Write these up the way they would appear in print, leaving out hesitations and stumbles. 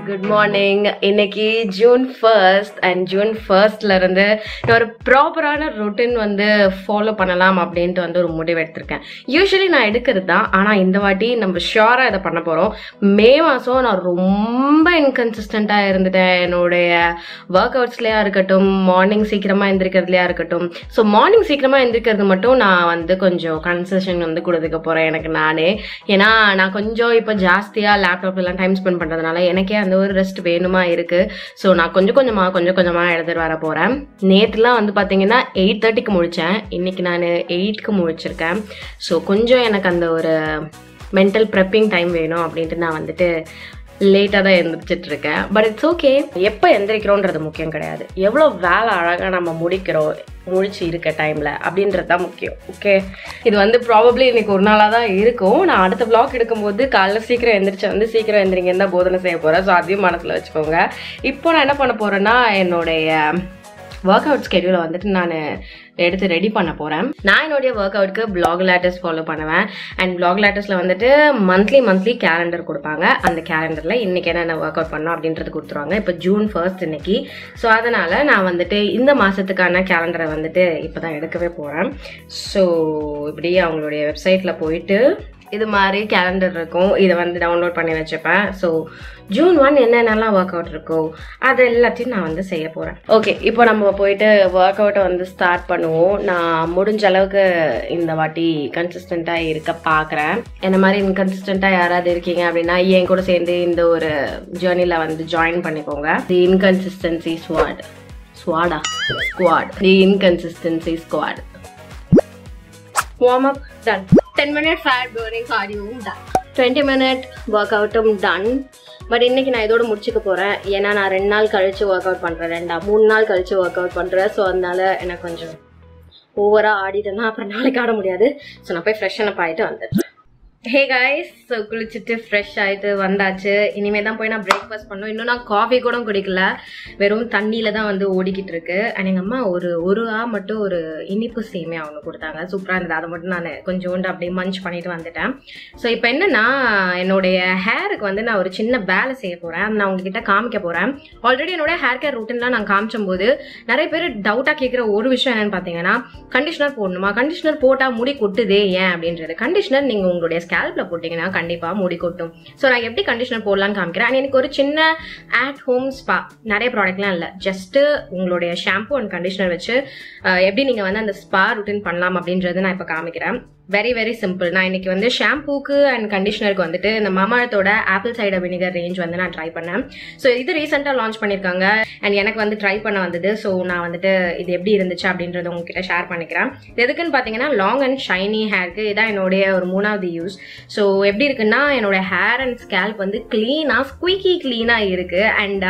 Good morning. இன்னைக்கு June 1st and June 1stல இருந்து ஒரு ப்ராப்பரான ரொட்டீன் வந்து ஃபாலோ பண்ணலாம் அப்படின்ட்டு வந்து ஒரு முடிவு எடுத்திருக்கேன். யூஸ்வலி நான் எடுக்கிறது தான், ஆனால் இந்த வாட்டி நம்ம ஷியோரா இதை பண்ண போறோம். மே மாசம் நான் ரொம்ப இன்கன்சிஸ்டண்டா இருந்துட்டேன். என்னுடைய ஒர்க் அவுட்ஸ்லயா இருக்கட்டும், மார்னிங் சீக்கிரமா எந்திரிக்கிறதுலயா இருக்கட்டும். ஸோ மார்னிங் சீக்கிரமா எந்திரிக்கிறது மட்டும் நான் வந்து கொஞ்சம் கன்செஷன் வந்து கொடுத்துக்க போறேன் எனக்கு நானே. ஏன்னா நான் கொஞ்சம் இப்போ ஜாஸ்தியா லேப்டாப்ல எல்லாம் டைம் ஸ்பெண்ட் பண்றதுனால எனக்கே அந்த ஒரு ரெஸ்ட் வேணுமா இருக்கு. ஸோ நான் கொஞ்சம் கொஞ்சமா எடுத்துட்டு வர போறேன். நேற்றுலாம் வந்து பாத்தீங்கன்னா 8:30க்கு முடிச்சேன். இன்னைக்கு நான் 8க்கு முடிச்சிருக்கேன். ஸோ கொஞ்சம் எனக்கு அந்த ஒரு மென்டல் ப்ரெப்பிங் டைம் வேணும் அப்படின்ட்டு நான் வந்துட்டு லேட்டாக தான் எந்திரிச்சிட்டு இருக்கேன். But it's okay. எப்போ எந்திரிக்கிறோன்றது முக்கியம் கிடையாது, எவ்வளோ வேலை அழகாக நம்ம முடிச்சு இருக்க டைம்ல அப்படின்றது தான் முக்கியம். ஓகே, இது வந்து ப்ராபப்ளி இன்னைக்கு ஒரு நாளாக தான் இருக்கும். நான் அடுத்த vlog எடுக்கும்போது காலைல சீக்கிரம் எந்திரிச்சு வந்து சீக்கிரம் எந்திரிங்கன்னு தான் போதனை செய்ய போறேன். ஸோ அதையும் மனசுல வச்சுக்கோங்க. இப்போ நான் என்ன பண்ண போறேன்னா, என்னுடைய ஒர்க் அவுட் ஸ்கெடியூலை வந்துட்டு நான் எடுத்து ரெடி பண்ண போறேன். நான் என்னுடைய ஒர்க் அவுட்க்கு பிளாக் லேட்டர்ஸ் ஃபாலோ பண்ணுவேன். அண்ட் பிளாக் லேட்டர்ஸ்ல வந்துட்டு மந்த்லி கேலண்டர் கொடுப்பாங்க. அந்த கேலண்டர்ல இன்னைக்கு என்ன ஒர்க் அவுட் பண்ணோம் அப்படின்றது கொடுத்துருவாங்க. இப்போ June 1st இன்னைக்கு. ஸோ அதனால நான் வந்துட்டு இந்த மாசத்துக்கான கேலண்டரை வந்துட்டு இப்போதான் எடுக்கவே போறேன். ஸோ இப்படி அவங்களுடைய வெப்சைட்ல போயிட்டு இது மாதிரி கேலண்டர் இருக்கும், இதை வந்து டவுன்லோட் பண்ணி வச்சுப்பேன். ஸோ June 1 என்னென்னலாம் ஒர்க் அவுட் இருக்கோ அது எல்லாத்தையும் நான் வந்து செய்ய போறேன். ஓகே, இப்போ நம்ம போயிட்டு ஒர்க் அவுட்டை வந்து ஸ்டார்ட் பண்ணுவோம். நான் முடிஞ்ச அளவுக்கு இந்த வாட்டி கன்சிஸ்டண்டா இருக்க பாக்குறேன். என்ன மாதிரி இன்கன்சிஸ்டண்டா யாராவது இருக்கீங்க அப்படின்னா என் கூட சேர்ந்து இந்த ஒரு ஜேர்னில வந்து ஜாயின் பண்ணிக்கோங்க. The inconsistency squad. The inconsistency squad. Warm up done. 10-minute fat burning cardio done. 20-minute workout done. But இன்னைக்கு நான் இதோட முடிச்சுக்க போறேன். ஏன்னா நான் 2 நாள் கழிச்சு ஒர்க் அவுட் பண்றேன், 3 நாள் கழிச்சு ஒர்க் அவுட் பண்றேன். ஸோ அதனால எனக்கு கொஞ்சம் ஓவரா ஆடிட்டேன்னா அப்புறம் நாளைக்கு ஆட முடியாது. ஸோ நான் போய் ஃப்ரெஷ் அப் ஆயிட்டு வந்துடுறேன். ஹே கைஸ், ஸோ குளிச்சுட்டு ஃப்ரெஷ் ஆகிட்டு வந்தாச்சு. இனிமேல் தான் போய் நான் பிரேக்ஃபாஸ்ட் பண்ணணும். இன்னும் நான் காஃபி கூட குடிக்கல, வெறும் தண்ணியில தான் வந்து ஓடிக்கிட்டு இருக்கு. அண்ட் எங்கள் அம்மா ஒரு மட்டும் ஒரு இனிப்பு சேமியா ஒன்று கொடுத்தாங்க, சூப்பராக இருந்தது. அதை மட்டும் நான் கொஞ்சோண்டு அப்படியே மஞ்ச் பண்ணிட்டு வந்துட்டேன். ஸோ இப்போ என்னன்னா, என்னுடைய ஹேருக்கு வந்து நான் ஒரு சின்ன வேலை செய்ய போகிறேன். நான் உங்ககிட்ட காமிக்க போகிறேன். ஆல்ரெடி என்னோட ஹேர் கேர் ரூட்டின்லாம் நான் காமிச்சும் போது நிறைய பேர் டவுட்டாக கேட்குற ஒரு விஷயம் என்னன்னு பார்த்தீங்கன்னா, கண்டிஷனர் போடணுமா, கண்டிஷனர் போட்டால் முடி கொட்டுதே ஏன் அப்படின்றது. கண்டிஷனர் நீங்கள் உங்களுடைய ஸ்கேல்ப்ல போட்டீங்கன்னா கண்டிப்பா முடி கொட்டும். ஸோ நான் எப்படி கண்டிஷனர் போடலான்னு காமிக்கிறேன். எனக்கு ஒரு சின்ன அட் ஹோம் ஸ்பா, நிறைய ப்ராடக்ட்லாம் இல்லை, ஜஸ்ட் உங்களுடைய ஷாம்பு அண்ட் கண்டிஷனர் வச்சு எப்படி நீங்க வந்து அந்த ஸ்பா ருட்டீன் பண்ணலாம் அப்படின்றது நான் இப்போ காமிக்கிறேன். Very simple. நான் இன்னைக்கு வந்து ஷாம்பூக்கு அண்ட் கண்டிஷனருக்கு வந்துட்டு இந்த மமாஎர்த்தோட ஆப்பிள் சைடர் வினிகர் ரேஞ்ச் வந்து நான் ட்ரை பண்ணேன். ஸோ இது ரீசெண்டாக லான்ச் பண்ணியிருக்காங்க அண்ட் எனக்கு வந்து ட்ரை பண்ண வந்தது. ஸோ நான் வந்துட்டு இது எப்படி இருந்துச்சு அப்படின்றத உங்ககிட்ட ஷேர் பண்ணிக்கிறேன். இது எதுக்குன்னு பார்த்தீங்கன்னா, லாங் அண்ட் ஷைனி ஹேருக்கு இதான் என்னுடைய ஒரு 3வது யூஸ். ஸோ எப்படி இருக்குன்னா, என்னோட ஹேர் அண்ட் ஸ்கேல்ப் வந்து கிளீனாக ஸ்குயிக்கி கிளீனாக இருக்கு. அண்ட்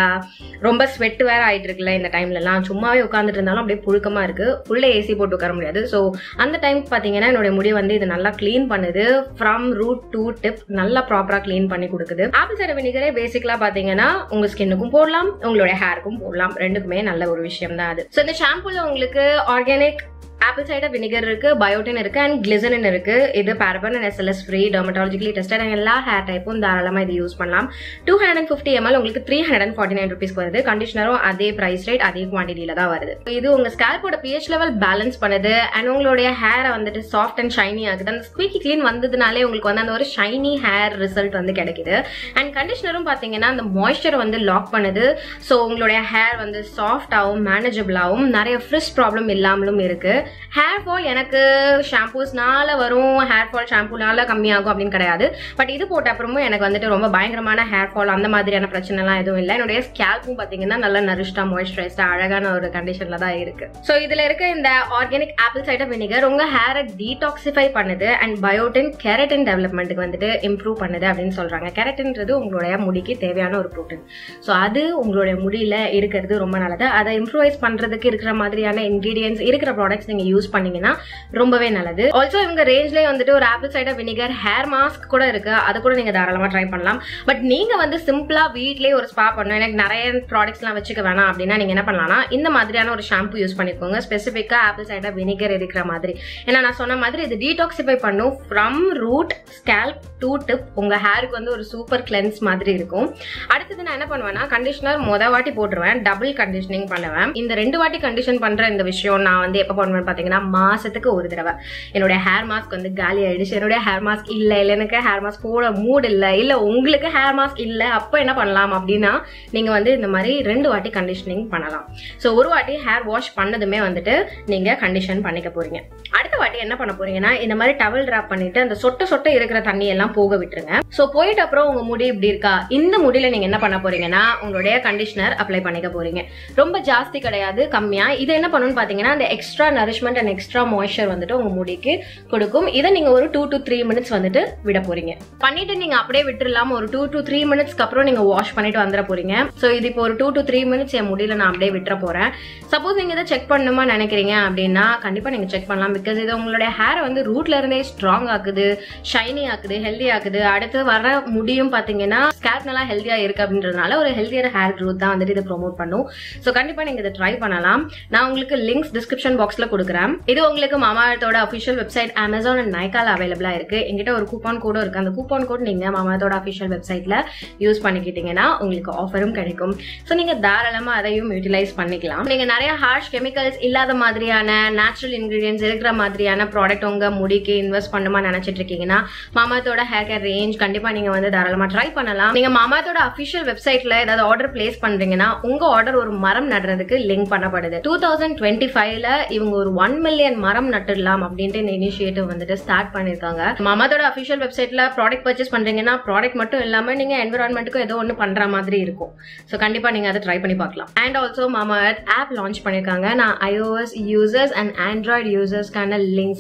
ரொம்ப ஸ்வெட் வேற ஆயிட்டு இருக்குல்ல இந்த டைம்லலாம், சும்மாவே உட்காந்துட்டு இருந்தாலும் அப்படியே புழுக்கமா இருக்கு. ஃபுல்லாக ஏசி போட்டு உட்கார முடியாது. ஸோ அந்த டைம் பார்த்தீங்கன்னா என்னோட முடி வந்து இது நல்லா கிளீன் பண்ணுது. ஃப்ரம் ரூட் டு டிப் நல்லா ப்ராப்பரா கிளீன் பண்ணி கொடுக்குது. ஆப்பிள் சைடர் வினிகரே பேசிக்கலா பாத்தீங்கன்னா உங்க ஸ்கின்னுக்கும் போடலாம், உங்களோட ஹேருக்கும் போடலாம், ரெண்டுக்குமே நல்ல ஒரு விஷயம் தான் அது. ஸோ இந்த ஷாம்புல உங்களுக்கு ஆர்கானிக் ஆப்பிள் சைடர் வினிகர் இருக்கு, பயோட்டின் இருக்கு அண்ட் கிளிசரின் இருக்கு. இது paraben and SLS free, dermatologically tested and எல்லா ஹேர் டைப்பும் தாராளமா இது யூஸ் பண்ணலாம். 250 ml உங்களுக்கு 349 rupees வருது. கண்டிஷனரும் அதே பிரைஸ் ரேட், அதே குவான்டிட்டியில தான் வருது. இது உங்க ஸ்கேல்போட pH லெவல் பேலன்ஸ் பண்ணுது அண்ட் உங்களுடைய ஹேரை வந்துட்டு சாஃப்ட் அண்ட் ஷைனி ஆகுது. அந்த ஸ்குவிக்கி கிளீன் வந்ததுனாலே உங்களுக்கு வந்து அந்த ஒரு ஷைனி ஹேர் ரிசல்ட் வந்து கிடைக்குது. அண்ட் கண்டிஷனரும் பாத்தீங்கன்னா அந்த மாய்ஸ்சர் வந்து லாக் பண்ணுது. ஸோ உங்களுடைய ஹேர் வந்து சாஃப்டாகவும் மேனேஜபிளாகவும் நிறைய ஃப்ரிஸ் ப்ராப்ளம் இல்லாமலும் இருக்கு. ஹேர் ஃபால் எனக்கு ஷாம்பூஸ்னால வரும், ஹேர் ஃபால் ஷாம்பூனால கம்மியாகும் அப்படின்னு கிடையாது. பட் இது போட்ட அப்புறமும் எனக்கு வந்துட்டு ரொம்ப பயங்கரமான ஹேர் ஃபால் அந்த மாதிரியான பிரச்சனை எல்லாம் எதுவும் இல்லை. என்னுடைய ஸ்கேல்ப்பும் பாத்தீங்கன்னா நல்லா நரிஷ்டா மாய்ஸ்சரைஸ்டா அழகான ஒரு கண்டிஷன்ல தான் இருக்கு. ஸோ இதுல இருக்க இந்த ஆர்கானிக் ஆப்பிள் சைடர் வினிகர் உங்க ஹேரை டீடாக்சிஃபை பண்ணுது அண்ட் பயோட்டின் கெரட்டின் டெவலப்மெண்ட்டுக்கு வந்துட்டு இம்ப்ரூவ் பண்ணுது அப்படின்னு சொல்றாங்க. கெரட்டின்றது உங்களுடைய முடிக்கு தேவையான ஒரு ப்ரோட்டீன். ஸோ அது உங்களுடைய முடியில இருக்கிறது ரொம்ப நல்லது. அதை இம்ப்ரூவைஸ் பண்றதுக்கு இருக்கிற மாதிரியான இன்கிரீடியன்ஸ் இருக்கிற ப்ராடக்ட்ஸ் நீங்க யூஸ் பண்ணீங்கன்னா ரொம்பவே நல்லது. ஆல்சோ இவங்க ரேஞ்ச்லயே வந்துட்டு ஒரு apple cider vinegar hair mask கூட இருக்கு, அதை கூட நீங்க தாராளமா ட்ரை பண்ணலாம். பட் நீங்க வந்து சிம்பிளா வீட்லயே ஒரு ஸ்பா பண்ணணும், எனக்கு நிறைய ப்ராடக்ட்ஸ் எல்லாம் வச்சுக்க வேணாம் அப்படின்னா நீங்க என்ன பண்ணலாம்னா இந்த மாதிரியான ஒரு ஷாம்பு யூஸ் பண்ணிக்கோங்க, ஸ்பெசிஃபிக்கா ஆப்பிள் சைடர் வினிகர் இருக்கிற மாதிரி. ஏன்னா நான் சொன்ன மாதிரி இது டீடாக்சிஃபை பண்ணும் from root scalp to tip. உங்க ஹேருக்கு வந்து ஒரு சூப்பர் கிளென்ஸ் மாதிரி இருக்கும். அடுத்தது நான் என்ன பண்ணுவேன்னா கண்டிஷனர் வாட்டி போட்டுருவேன், டபுள் கண்டிஷனிங் பண்ணுவேன். இந்த 2 வாட்டி கண்டிஷன் பண்ற இந்த விஷயம் நான் வந்து எப்ப பண்ணுவேன் பாத்தீங்கன்னா மாசத்துக்கு ஒரு தடவை. என்னோட ஹேர் மாஸ்க் வந்து காலி ஆயிடுச்சு, என்னோட ஹேர் மாஸ்க் இல்ல எனக்கு ஹேர் மாஸ்க் போட மூட் இல்ல உங்களுக்கு ஹேர் மாஸ்க் இல்ல, அப்ப என்ன பண்ணலாம் அப்படின்னா நீங்க வந்து இந்த மாதிரி 2 வாட்டி கண்டிஷனிங் பண்ணலாம். சோ ஒரு வாட்டி ஹேர் வாஷ் பண்ணதுமே வந்துட்டு நீங்க கண்டிஷன் பண்ணிக்க போறீங்க. அடுத்த வாட்டி என்ன பண்ண போறீங்கன்னா இந்த மாதிரி டவல் டிராப் பண்ணிட்டு அந்த சொட்ட இருக்கிற தண்ணி எல்லாம் போக விட்டுருங்க. சோ போயிட்டு அப்புறம் உங்க முடி இப்படி இருக்கா, இந்த முடியில நீங்க என்ன பண்ண போறீங்கன்னா உங்களுடைய கண்டிஷனர் அப்ளை பண்ணிக்க போறீங்க. ரொம்ப ஜாஸ்தி கிடையாது, கம்மியா. இது என்ன பண்ணணும்னு பாத்தீங்கன்னா அந்த extra nourishment and extra moisture வந்துட்டு உங்க முடிக்கு கொடுக்கும். இதை நீங்க ஒரு 2 to 3 மினிட்ஸ் வந்துட்டு விட போறீங்க. பண்ணிட்டு நீங்க அப்படியே விட்டுறலாம். ஒரு 2 to 3 மினிட்ஸ்க்கு அப்புறம் நீங்க வாஷ் பண்ணிட்டு வந்துட போறீங்க. சோ இது இப்போ ஒரு 2 to 3 மினிட்ஸ் என் முடியல நான் அப்படியே விட்டுற போறேன். சப்போஸ் நீங்க இதை செக் பண்ணணுமா நினைக்கிறீங்க அப்படின்னா கண்டிப்பா நீங்க செக் பண்ணலாம். பிகாஸ் இது உங்களுடைய ஹேரை வந்து ரூட்ல இருந்தே ஸ்ட்ராங் ஆக்குது, ஷைனி ஆக்குது, ஹெல்தி ஆக்குது. அடுத்து வர முடியும் பாத்தீங்கன்னா ஸ்கேல்ப் நல்லா ஹெல்தியா இருக்கு அப்படின்றதுனால ஒரு ஹெல்தியான ஹேர் க்ரோத் தான் வந்துட்டு இதை ப்ரோமோட் பண்ணும். சோ கண்டிப்பா நீங்க இதை ட்ரை பண்ணலாம். நான் உங்களுக்கு லிங்க்ஸ் டிஸ்கிரிப்ஷன் பாக்ஸ்ல கொடுக்குறேன். இது உங்களுக்கு மாமாஎர்த்தோட அபிஷியல் வெப்சைட் அமேசான் அண்ட் நைக்கால அவைலபிளா இருக்கு. எங்கிட்ட ஒரு கூப்பான் கோடும் இருக்கு. அந்த கூப்பான் கோட் நீங்க மாமாஎர்த்தோட அபிஷியல் வெப்சைட்ல யூஸ் பண்ணிக்கிட்டீங்கன்னா உங்களுக்கு ஆஃபரும் கிடைக்கும். சோ நீங்க தாராளமா அதையும் யூட்டிலைஸ் பண்ணிக்கலாம். நீங்க நிறைய ஹார்ஷ் கெமிக்கல்ஸ் இல்லாத மாதிரியான நேச்சுரல் இன்கிரீடியன்ஸ் இருக்கிற மாதிரியான ப்ராடக்ட் உங்க முடிக்கு இன்வெஸ்ட் பண்ணுமா நினைச்சிட்டு இருக்கீங்கன்னா மாமாஎர்த்தோட ஹேர் கேர் ரேஞ்ச் கண்டிப்பா நீங்க வந்து தாராளமா ட்ரை பண்ணலாம். நீங்க மாமாஎர்த்தோட அபிஷியல் வெப்சைட்ல ஏதாவது ஆர்டர் பிளேஸ் பண்றீங்கன்னா உங்க ஆர்டர் ஒரு மரம் நடுறதுக்கு லிங்க் பண்ணப்படுது. 2025ல இவங்க ஒரு 1 மில்லியன் மரம் நட்டுடலாம் அப்படின்ட்டு இந்த இனிஷியேட்டிவ் வந்துட்டு ஸ்டார்ட் பண்ணிருக்காங்க. மாமாஎர்த்தோட அபிஷியல் வெப்சைட்ல ப்ராடக்ட் பர்ச்சேஸ் பண்றீங்கன்னா ப்ராடக்ட் மட்டும் இல்லாம நீங்க என்விரான்மெண்ட்டுக்கு ஏதோ ஒன்று பண்ற மாதிரி இருக்கும். சோ கண்டிப்பா நீங்க அதை ட்ரை பண்ணி பார்க்கலாம். And also Mamaearth app launch பண்ணிருக்காங்க. நான் iOS யூசர்ஸ் அண்ட் ஆண்ட்ராய்டு யூசர்ஸ்க்கான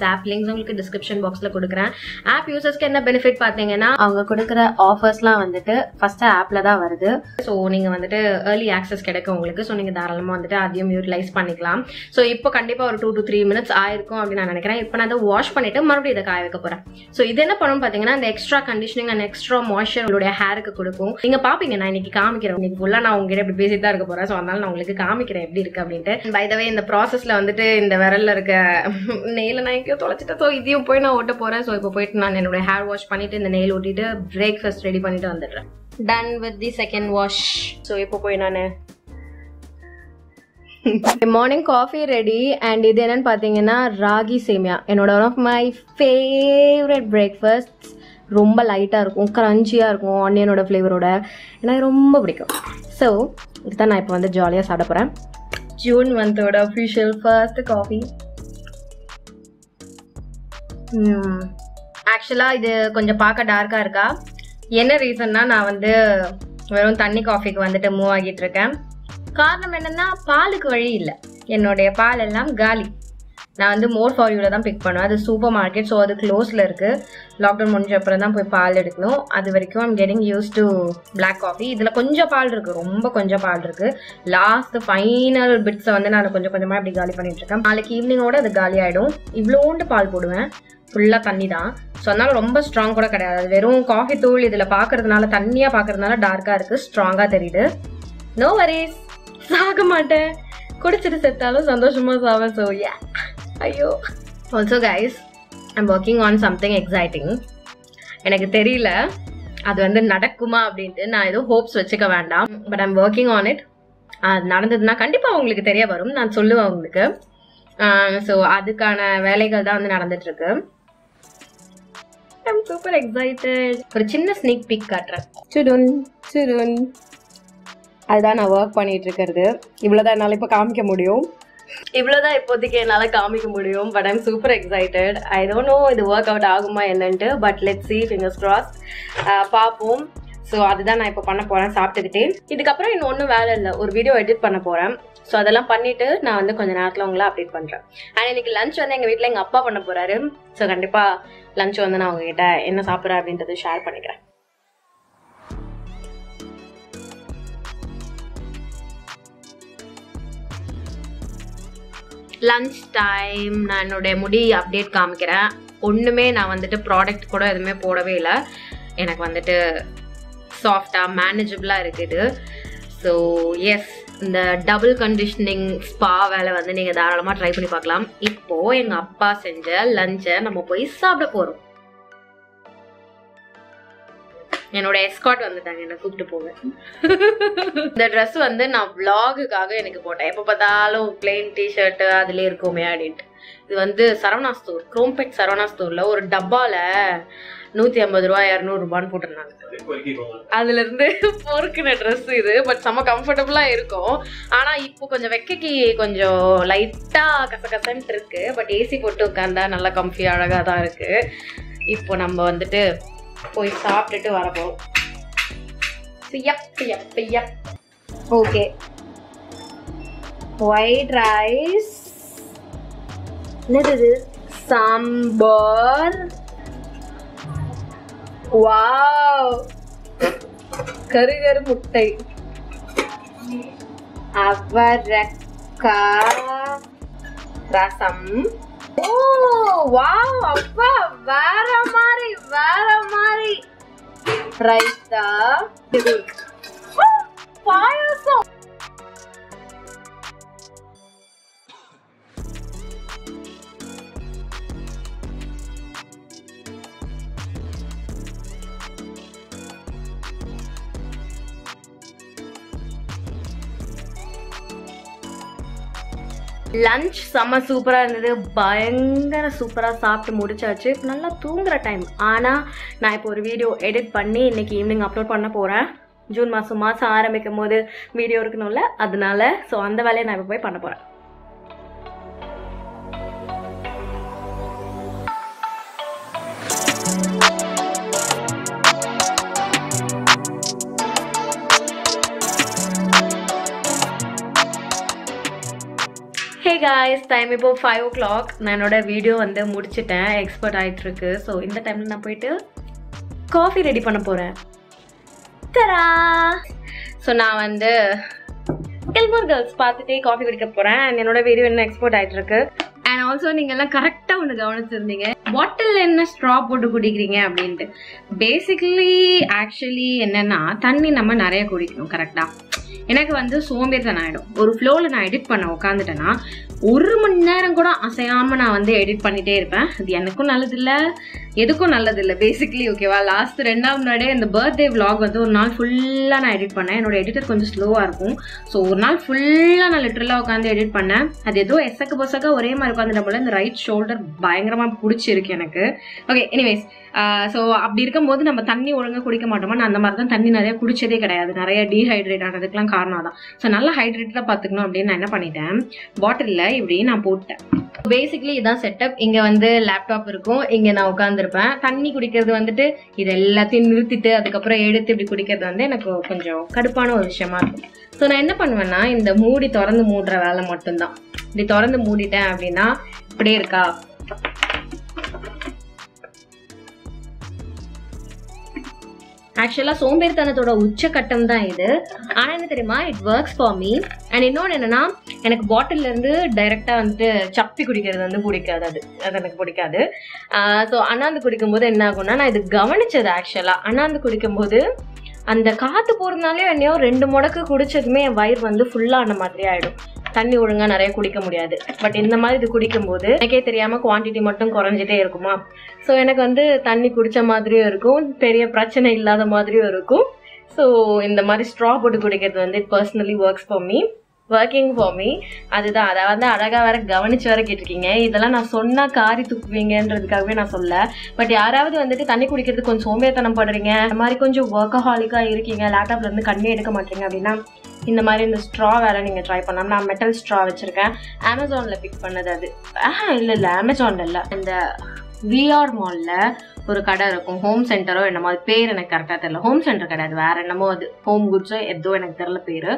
ஆப் லிங்க்ஸ் உங்களுக்கு டிஸ்கிரிப்ஷன் பாக்ஸ்ல கொடுக்குறேன். ஆப் யூசர்ஸ்க்கு என்ன பெனிஃபிட் பாத்தீங்கன்னா அவங்க கொடுக்குற ஆஃபர்ஸ்லாம் வந்துட்டு ஃபர்ஸ்ட் ஆப்ல தான் வருது. ஸோ நீங்க வந்துட்டு ஏர்லி ஆக்சஸ் கிடைக்கும் உங்களுக்கு. ஸோ நீங்க தாராளமா வந்துட்டு அதையும் யூட்டிலைஸ் பண்ணிக்கலாம். ஸோ இப்போ கண்டிப்பா ஒரு 2 to 3 மினிட்ஸ் ஆயிருக்கும் அப்படின்னு நான் நினைக்கிறேன். இப்போ நான் அதை வாஷ் பண்ணிட்டு மறுபடியும் இதை காய வைக்க போறேன். ஸோ இது என்ன பண்ணும் பாத்தீங்கன்னா இந்த extra conditioning and extra moisture உங்களுடைய ஹேருக்கு கொடுக்கும். நீங்க பாப்பீங்க, நான் இன்னைக்கு காமிக்கிறேன். இன்னைக்கு ஃபுல்லா நான் உங்ககிட்ட இப்படி பேசிட்டு தான் இருக்க போறேன். ஸோ அதனால நான் உங்களுக்கு காமிக்கிறேன் எப்படி இருக்கு அப்படின்ட்டு. பை த வே இந்த ப்ராசஸ்ல வந்துட்டு இந்த விரல்ல இருக்க நெயில நான் எங்கேயோ தொலைச்சிட்டேன். ஸோ இதையும் போய் நான் ஓட்ட போறேன். ஸோ இப்போ போயிட்டு நான் என்னோட ஹேர் வாஷ் பண்ணிட்டு இந்த நெயில் ஓட்டிட்டு பிரேக்ஃபாஸ்ட் ரெடி பண்ணிட்டு வந்துடுறேன். Done with the second wash. So இப்போ போய் நான் மார்னிங் காஃபி ரெடி. அண்ட் இது என்னன்னு பாத்தீங்கன்னா ராகி சேமியா, என்னோட one of my favourite breakfast. ரொம்ப லைட்டா இருக்கும், கிரன்ச்சியா இருக்கும், ஆனியனோட ஃபிளேவரோட. எனக்கு ரொம்ப பிடிக்கும். ஸோ இதுதான் நான் இப்போ வந்து ஜாலியாக சாப்பிட போறேன். ஜூன் மந்தோட அஃபிஷியல் ஃபர்ஸ்ட் காஃபி. ஆக்சுவலா இது கொஞ்சம் பார்க்க டார்க்கா இருக்கா, என்ன ரீசன்னா நான் வந்து வெறும் தண்ணி காஃபிக்கு வந்துட்டு மூவ் ஆகிட்டு இருக்கேன். காரணம் என்னன்னா பாலுக்கு வழி இல்லை, என்னுடைய பால் எல்லாம் காலி. நான் வந்து மோர் ஃபார் யூல தான் பிக் பண்ணுவேன். அது சூப்பர் மார்க்கெட், ஸோ அது க்ளோஸ்ல இருக்கு. லாக்டவுன் முடிஞ்ச அப்புறம் தான் போய் பால் எடுக்கணும். அது வரைக்கும் I'm getting use to black coffee. இதுல கொஞ்சம் பால் இருக்கு, ரொம்ப கொஞ்சம் பால் இருக்கு. லாஸ்ட் ஃபைனல் பிட்ஸை வந்து நான் கொஞ்சம் கொஞ்சமா இப்படி காலி பண்ணிட்டு இருக்கேன். நாளைக்கு ஈவினிங்கோட அது காலி ஆயிடும். இவ்வளோண்டு பால் போடுவேன், ஃபுல்லா தண்ணி தான். ஸோ அதனால ரொம்ப ஸ்ட்ராங் கூட கிடையாது. வெறும் காஃபி தூள் இதுல பாக்குறதுனால, தண்ணியா பாக்குறதுனால டார்க்கா இருக்கு, ஸ்ட்ராங்கா தெரியுது. நோ வரிஸ், சாக மாட்டேன். குடிச்சிட்டு செத்தாலும் சந்தோஷமா சாவேன். ஸோ யா, ஐயோ. Also guys, I'm working on something exciting. எனக்கு தெரியல அது வந்து நடக்குமா அப்படின்ட்டு. நான் எதுவும் ஹோப்ஸ் வச்சுக்க வேண்டாம். But I'm working on it. அது நடந்ததுன்னா கண்டிப்பா உங்களுக்கு தெரிய வரும், நான் சொல்லுவேன் உங்களுக்கு. ஸோ அதுக்கான வேலைகள் தான் வந்து நடந்துட்டு இருக்கு. I'm super excited. ஒரு சின்ன ஸ்னீக் பீக் காட்டுறேன். சுடுன் சுடுன், அதுதான் நான் ஒர்க் பண்ணிட்டு இருக்கிறது. இவ்வளவுதான் என்னால இப்ப காமிக்க முடியும். இவ்வளவுதான் இப்போதைக்கு என்னால காமிக்க முடியும். But I'm super excited. I don't know இது ஒர்க் அவுட் ஆகுமா என்னன்ட்டு. But let's see, fingers crossed. பார்ப்போம். ஸோ அதுதான் நான் இப்போ பண்ண போறேன் சாப்பிட்டுக்கிட்டே. இதுக்கப்புறம் இன்னும் ஒன்றும் வேலை இல்லை, ஒரு வீடியோ எடிட் பண்ண போறேன். ஸோ அதெல்லாம் பண்ணிட்டு நான் வந்து கொஞ்ச நேரத்தில் உங்களை அப்டேட் பண்றேன். அண்ட் இன்னைக்கு லஞ்ச் வந்து எங்க வீட்டில் எங்க அப்பா பண்ண போறாரு. ஸோ கண்டிப்பா லஞ்ச் வந்து நான் உங்ககிட்ட என்ன சாப்பிட்றேன் அப்படின்றது ஷேர் பண்ணிக்கிறேன். லஞ்ச் டைம் நான் என்னோட முடி அப்டேட் காமிக்கிறேன். ஒன்றுமே நான் வந்துட்டு ப்ராடக்ட் கூட எதுவுமே போடவே இல்லை. எனக்கு வந்துட்டு சாஃப்டாக மேனேஜபிளாக இருக்குது. ஸோ எஸ், இந்த டபுள் கண்டிஷனிங் ஸ்பா வேலை வந்து நீங்கள் தாராளமாக ட்ரை பண்ணி பார்க்கலாம். இப்போது எங்கள் அப்பா செஞ்ச லஞ்சை நம்ம போய் சாப்பிட போகிறோம். என்னோட எஸ்கார்ட் வந்துட்டாங்க என்ன கூப்பிட்டு போவேன். இந்த ட்ரெஸ் வந்து நான் vlogகாக எனக்கு போட்டேன். எப்போ பார்த்தாலும் பிளெயின் டிஷர்ட் அதுல இருக்குமே அப்படின்ட்டு. இது வந்து சரவணா ஸ்டோர், குரோம்பேட் சரவணா ஸ்டோர்ல ஒரு டப்பால 150 ரூபா 200 ரூபான்னு போட்டிருந்தாங்க. அதுல இருந்து பொறுக்குன ட்ரெஸ் இது. பட் செம்ம கம்ஃபர்டபுளா இருக்கும். ஆனா இப்போ கொஞ்சம் வெக்கைக்கு கொஞ்சம் லைட்டா கசகசன்ட்டு இருக்கு. பட் ஏசி போட்டு உட்காந்தா நல்லா கம்ஃபி அழகா தான் இருக்கு. இப்போ நம்ம வந்துட்டு போய் சாப்பிட்டுட்டு வரப்போம். ஓகே, ஒயிட் ரைஸ், என்னது சாம்பார், வாவ், கருகரு முட்டை, அவரக்காய், ரசம். ஓ வாவ், அப்பா வேற மாதிரி ரைத்தா, பாயாசம். லஞ்ச் செம்ம சூப்பராக இருந்தது. பயங்கர சூப்பராக சாப்பிட்டு முடிச்சாச்சு. இப்போ நல்லா தூங்குற டைம். ஆனால் நான் இப்போ ஒரு வீடியோ எடிட் பண்ணி இன்னைக்கு ஈவினிங் அப்லோட் பண்ண போகிறேன். ஜூன் மாதம் ஆரம்பிக்கும் போது வீடியோ இருக்கணும்ல, அதனால ஸோ அந்த வேலையை நான் இப்போ போய் பண்ண போகிறேன். ஹே காய்ஸ், டைம் இப்போ 5 o'clock. நான் என்னோட வீடியோ வந்து முடிச்சிட்டேன், எக்ஸ்பர்ட் ஆகிட்டு இருக்கு. ஸோ இந்த டைமில் நான் போயிட்டு காஃபி ரெடி பண்ண போகிறேன். தரா. ஸோ நான் வந்து கில்மோர் கேர்ள்ஸ் பார்த்துட்டே காஃபி குடிக்க போகிறேன். என்னோட வீடியோ என்ன எக்ஸ்போர்ட் ஆகிட்டு இருக்கு. அண்ட் ஆல்சோ நீங்கள் எல்லாம் கரெக்டாக ஒன்று கவனிச்சிருந்தீங்க, பாட்டில் என்ன ஸ்ட்ரா போட்டு குடிக்கிறீங்க அப்படின்ட்டு. பேசிக்கலி ஆக்சுவலி என்னன்னா, தண்ணி நம்ம நிறைய குடிக்கணும். கரெக்டாக எனக்கு வந்து சோம்பேறித்தனம் ஆகிடும். ஒரு ஃப்ளோவில் நான் எடிட் பண்ண உட்காந்துட்டேன்னா 1 மணி நேரம் கூட அசையாமல் நான் வந்து எடிட் பண்ணிகிட்டே இருப்பேன். அது எனக்கும் நல்லதில்லை, எதுக்கும் நல்லதில்லை பேசிக்கலி. ஓகேவா, லாஸ்ட் 2ஆம் நாளே இந்த பர்த்டே விலாக் வந்து ஒரு நாள் ஃபுல்லாக நான் எடிட் பண்ணேன். என்னோட எடிட்டர் கொஞ்சம் ஸ்லோவாக இருக்கும். ஸோ ஒரு நாள் ஃபுல்லாக நான் லிட்டரலாக உட்காந்து எடிட் பண்ணேன். அது ஏதோ எசக்கு பொசக்க ஒரே மாதிரி உட்காந்துட்ட போல இந்த ரைட் ஷோல்டர் பயங்கரமாக பிடிச்சிருக்கு எனக்கு. ஓகே, எனிவேஸ், ஸோ அப்படி இருக்கும்போது நம்ம தண்ணி ஒழுங்காக குடிக்க மாட்டோமா. நான் அந்த மாதிரி தான் தண்ணி நிறைய குடிச்சதே கிடையாது. நிறைய டீஹைட்ரேட் ஆனதுக்கெல்லாம் காரணம் தான். ஸோ நல்லா ஹைட்ரேட்டடாக பார்த்துக்கணும் அப்படின்னு நான் என்ன பண்ணிட்டேன், பாட்டிலில் இப்படி நான் போட்டேன். பேசிக்கலி இதான் செட்டப். இங்கே வந்து லேப்டாப் இருக்கும், இங்கே நான் உட்காந்துருப்பேன். தண்ணி குடிக்கிறது வந்துட்டு இது எல்லாத்தையும் நிறுத்திட்டு அதுக்கப்புறம் எடுத்து இப்படி குடிக்கிறது வந்து எனக்கு கொஞ்சம் கடுப்பான ஒரு விஷயமா இருக்கும். ஸோ நான் என்ன பண்ணுவேன்னா, இந்த மூடி திறந்து மூடுற வேலை மட்டும்தான். இப்படி திறந்து மூடிட்டேன் அப்படின்னா இப்படியே இருக்கா. ஆக்சுவலா சோம்பேறித்தனத்தோட உச்சக்கட்டம் தான் இது. ஆனா என்ன தெரியுமா, it works for me. And இன்னொன்று என்னன்னா, எனக்கு பாட்டில்ல இருந்து டைரக்டா வந்துட்டு சப்பி குடிக்கிறது வந்து பிடிக்காது. அது எனக்கு பிடிக்காது. ஸோ அண்ணாந்து குடிக்கும் போது என்ன ஆகும்னா, நான் இது கவனிச்சது ஆக்சுவலா. அண்ணாந்து குடிக்கும் போது அந்த காத்து போறதுனாலே என்னையோ 2 முடக்கு குடிச்சதுமே என் வயிறு வந்து ஃபுல்லான மாதிரி ஆயிடும். தண்ணி ஒழுங்கா நிறைய குடிக்க முடியாது. பட் இந்த மாதிரி இது குடிக்கும் போது எனக்கே தெரியாம குவான்டிட்டி மட்டும் குறைஞ்சிட்டே இருக்குமா. ஸோ எனக்கு வந்து தண்ணி குடிச்ச மாதிரியும் இருக்கும், பெரிய பிரச்சனை இல்லாத மாதிரியும் இருக்கும். ஸோ இந்த மாதிரி ஸ்ட்ரா போட்டு குடிக்கிறது வந்து it personally working for me. அதுதான். அதை வந்து அழகாக வேற கவனிச்சு வர கேட்டிருக்கீங்க. இதெல்லாம் நான் சொன்னா காரி துப்புவீங்கன்றதுக்காகவே நான் சொல்ல. பட் யாராவது வந்துட்டு தண்ணி குடிக்கிறது கொஞ்சம் சோம்பேறித்தனம் படுறீங்க, இந்த மாதிரி கொஞ்சம் ஒர்க்கஹாலிக்கா இருக்கீங்க, லேப்டாப்ல இருந்து கண்ணே எடுக்க மாட்டீங்க அப்படின்னா இந்த மாதிரி இந்த ஸ்ட்ரா வேலை நீங்கள் ட்ரை பண்ணலாம். நான் மெட்டல் ஸ்ட்ரா வச்சுருக்கேன், அமேசானில் பிக் பண்ணது அது. இல்லை அமேசானில் இல்லை, இந்த விஆர் மாலில் ஒரு கடை இருக்கும், ஹோம் சென்டரோ என்னமோ, அது பேர் எனக்கு கரெக்டாக தெரியல. ஹோம் சென்டர் கிடையாது, வேற என்னமோ, அது ஹோம் குட்ஸோ எதோ எனக்கு தெரியல பேர்.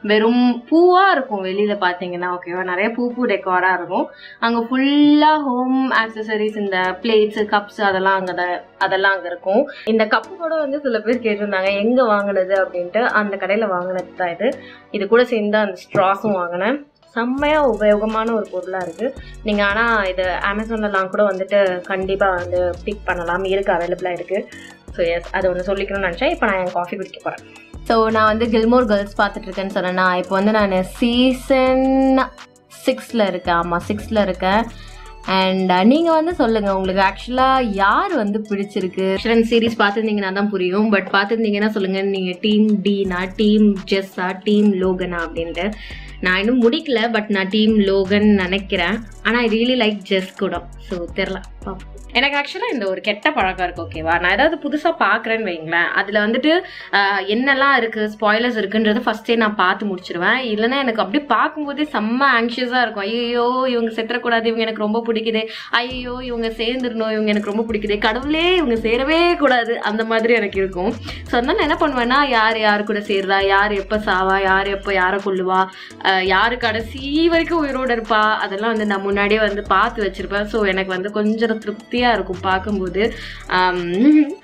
வெறும் பூவாக இருக்கும் வெளியில் பார்த்தீங்கன்னா. ஓகேவா, நிறைய பூ டெக்கோராக இருக்கும். அங்கே ஃபுல்லாக ஹோம் ஆக்சசரிஸ், இந்த பிளேட்ஸு கப்ஸ் அதெல்லாம் அங்கே இருக்கும். இந்த கப்பு கூட வந்து சில பேர் கேட்டிருந்தாங்க எங்கே வாங்கினது அப்படின்ட்டு. அந்த கடையில் வாங்கினது தான் இது கூட சேர்ந்து அந்த ஸ்ட்ராஸும் வாங்கினேன். செம்மையா உபயோகமான ஒரு பொருளாக இருக்குது. நீங்கள் ஆனால் இது அமேசான்லலாம் கூட வந்துட்டு கண்டிப்பாக வந்து பிக் பண்ணலாம், இருக்குது, அவைலபிளாக இருக்குது. ஸோ எஸ், அதை ஒன்று சொல்லிக்கணும்னு நினச்சேன். இப்போ நான் என் காஃபி குடிக்க போகிறேன். ஸோ நான் வந்து கில்மோர் கேர்ள்ஸ் பார்த்துட்ருக்கேன்னு சொன்னேன்னா, இப்போ வந்து நான் சீசன் 6ல் இருக்கேன். ஆமாம், 6ல் இருக்கேன். அண்ட் நீங்கள் வந்து சொல்லுங்கள், உங்களுக்கு ஆக்சுவலாக யார் வந்து பிடிச்சிருக்கு. சீரீஸ் பார்த்துருந்தீங்கன்னா தான் புரியும். பட் பார்த்துருந்தீங்கன்னா சொல்லுங்கள், நீங்கள் டீம் டீனா, டீம் ஜெஸ்ஸா, டீம் லோகனா அப்படின்ட்டு. நான் இன்னும் முடிக்கல, பட் நான் டீம் லோகன் நினைக்கிறேன். ஆனால் ஐ ரியலி லைக் ஜெஸ் கூட. ஸோ தெரில, எனக்கு ஆக்சுவலாக இந்த ஒரு கெட்ட பழக்கம் இருக்குது. ஓகேவா, நான் ஏதாவது புதுசாக பார்க்குறேன்னு வைங்களேன், அதில் வந்துட்டு என்னெல்லாம் இருக்குது, ஸ்பாய்லர்ஸ் இருக்குன்றது ஃபஸ்ட்டே நான் பார்த்து முடிச்சிடுவேன். இல்லைன்னா எனக்கு அப்படியே பார்க்கும்போதே செம்ம ஆங்ஷியஸாக இருக்கும். ஐயோ இவங்க செத்துறக்கூடாது, இவங்க எனக்கு ரொம்ப பிடிக்குது, ஐயோ இவங்க சேர்ந்துடணும், இவங்க எனக்கு ரொம்ப பிடிக்குது, கடவுளே இவங்க சேரவே கூடாது, அந்த மாதிரி எனக்கு இருக்கும். ஸோ அதனால என்ன பண்ணுவேன்னா, யார் யார் கூட சேர்றா, யார் எப்போ சாவா, யார் எப்போ யாரை கொல்லுவா, யாரு கடைசி வரைக்கும் உயிரோடு இருப்பா, அதெல்லாம் வந்து நான் முன்னாடியே வந்து பார்த்து வச்சிருப்பேன். ஸோ எனக்கு வந்து கொஞ்சம் திருப்தியாக இருக்கும் பார்க்கும்போது.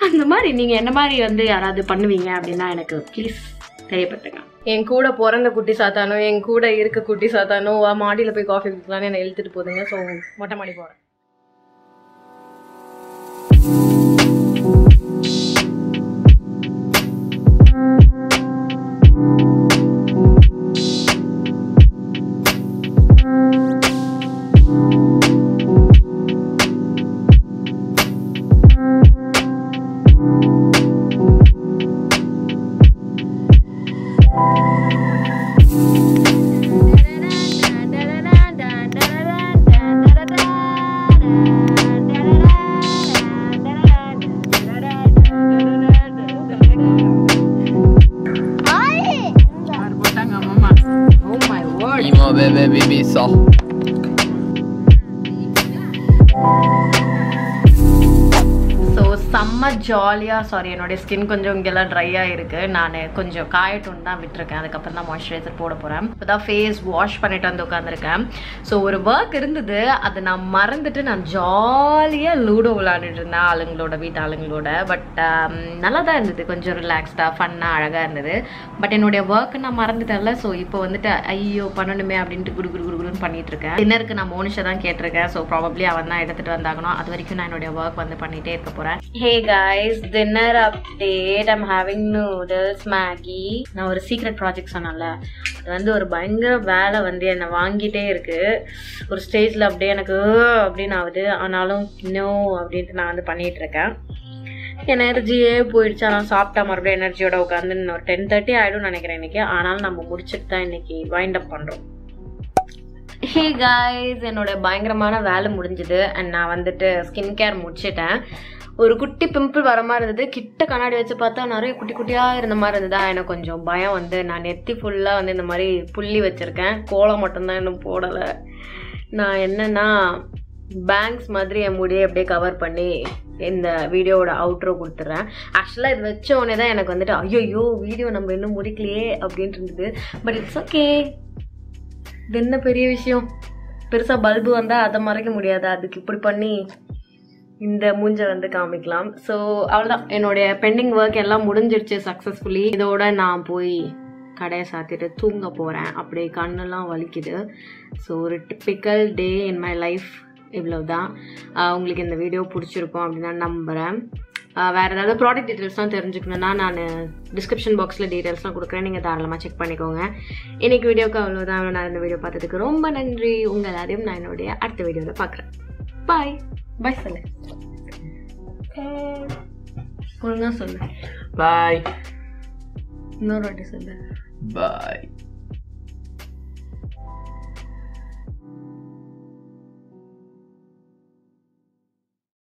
அந்த மாதிரி நீங்கள் என்ன மாதிரி வந்து யாராவது பண்ணுவீங்க அப்படின்னா எனக்கு ப்ளீஸ் தெரியப்படுத்துங்க. என் கூட பிறந்த குட்டி சாத்தானோ, என் கூட இருக்க குட்டி சாத்தானோ மாடியில் போய் காஃபி குடிக்கலான்னு என்னை இழுத்துட்டு போதுங்க. ஸோ மொட்டை மாடி போகிறேன். செம்ம ஜாலியாக, சாரி என்னுடைய ஸ்கின் கொஞ்சம் இங்கெல்லாம் ட்ரையாக இருக்குது. நான் கொஞ்சம் காயட்டுன்னு தான் விட்டுருக்கேன். அதுக்கப்புறம் தான் மாய்ஸ்சரைசர் போட போகிறேன். இப்போ தான் ஃபேஸ் வாஷ் பண்ணிட்டு வந்து உட்காந்துருக்கேன். ஸோ ஒரு ஒர்க் இருந்தது, அதை நான் மறந்துட்டு நான் ஜாலியாக லூடோ விளாண்டுட்டு இருந்தேன் ஆளுங்களோட, வீட்டு ஆளுங்களோட. பட் நல்லா தான் இருந்தது, கொஞ்சம் ரிலாக்ஸ்டாக ஃபன்னாக அழகாக இருந்தது. பட் என்னுடைய ஒர்க்கு நான் மறந்துட்டேன்ல. ஸோ இப்போ வந்துட்டு ஐயோ பண்ணணுமே அப்படின்ட்டு குடுன்னு பண்ணிட்டு இருக்கேன். டின்னருக்கு நான் மோனிஷை தான் கேட்டிருக்கேன். ஸோ ப்ராபப்ளி அவன் தான் எடுத்துகிட்டு வந்தாகணும். அது வரைக்கும் நான் என்னுடைய ஒர்க் வந்து பண்ணிகிட்டே இருக்க போகிறேன். Hey guys, dinner update. I'm having noodles, Maggi. நான் ஒரு சீக்ரெட் ப்ராஜெக்ட் சொன்னேன்ல, அது வந்து ஒரு பயங்கர வேலை வந்து என்னை வாங்கிட்டே இருக்கு. ஒரு ஸ்டேஜில் அப்படியே எனக்கு அப்படின்னு ஆகுது. ஆனாலும் இன்னும் அப்படின்ட்டு நான் வந்து பண்ணிட்டு இருக்கேன். எனர்ஜியே போயிடுச்சு. ஆனால் சாப்பிட்டா மறுபடியும் எனர்ஜியோட உட்காந்து ஒரு 10:30 ஆகிடும் நினைக்கிறேன் இன்னைக்கு. ஆனாலும் நம்ம முடிச்சுட்டு தான் இன்னைக்கு வைண்ட் அப் பண்ணுறோம். ஹே காய்ஸ், என்னோட பயங்கரமான வேலை முடிஞ்சுது. அண்ட் நான் வந்துட்டு ஸ்கின் கேர் முடிச்சிட்டேன். ஒரு குட்டி பிம்பிள் வர மாதிரி இருந்தது. கிட்ட கண்ணாடி வச்சு பார்த்தா நிறைய குட்டி குட்டியாக இருந்த மாதிரி இருந்ததா. எனக்கு கொஞ்சம் பயம் வந்து நான் நெத்தி ஃபுல்லாக வந்து இந்த மாதிரி புள்ளி வச்சுருக்கேன். கோலம் மட்டும்தான் இன்னும் போடலை. நான் என்னென்னா பேங்க்ஸ் மாதிரி என் முடியை அப்படியே கவர் பண்ணி இந்த வீடியோவோட அவுட்ரோ கொடுத்துட்றேன். ஆக்சுவலாக இது வச்ச உடனே தான் எனக்கு வந்துட்டு ஐயோ வீடியோ நம்ம இன்னும் முடிக்கலையே அப்படின்ட்டு இருந்தது. பட் இட்ஸ் ஓகே, இது என்ன பெரிய விஷயம். பெருசாக பல்பு வந்தால் அதை மறைக்க முடியாது, அதுக்கு இப்படி பண்ணி இந்த மூஞ்சை வந்து காமிக்கலாம். ஸோ அவ்வளோதான், என்னுடைய பெண்டிங் ஒர்க் எல்லாம் முடிஞ்சிடுச்சு சக்ஸஸ்ஃபுல்லி. இதோட நான் போய் கடையை சாத்திட்டு தூங்க போகிறேன். அப்படியே கண்ணெல்லாம் வலிக்குது. ஸோ ஒரு typical day in my life இவ்வளோ தான். உங்களுக்கு இந்த வீடியோ பிடிச்சிருக்கும் அப்படின்னு நான் நம்புகிறேன். வேறு ஏதாவது ப்ராடக்ட் டீட்டெயில்ஸ்லாம் தெரிஞ்சுக்கணுன்னா நான் டிஸ்கிரிப்ஷன் பாக்ஸில் டீட்டெயில்ஸ்லாம் கொடுக்குறேன், நீங்கள் தாராளமாக செக் பண்ணிக்கோங்க. இன்றைக்கி வீடியோக்கு அவ்வளோதான். நான் இந்த வீடியோ பார்த்ததுக்கு ரொம்ப நன்றி. உங்கள் எல்லாரையும் நான் என்னுடைய அடுத்த வீடியோவில் பார்க்குறேன். பாய் பாய் சொல்லு, ஒழுங்கா சொல்லு. பாய். இன்னொரு வாட்டி சொல்லு. பாய்.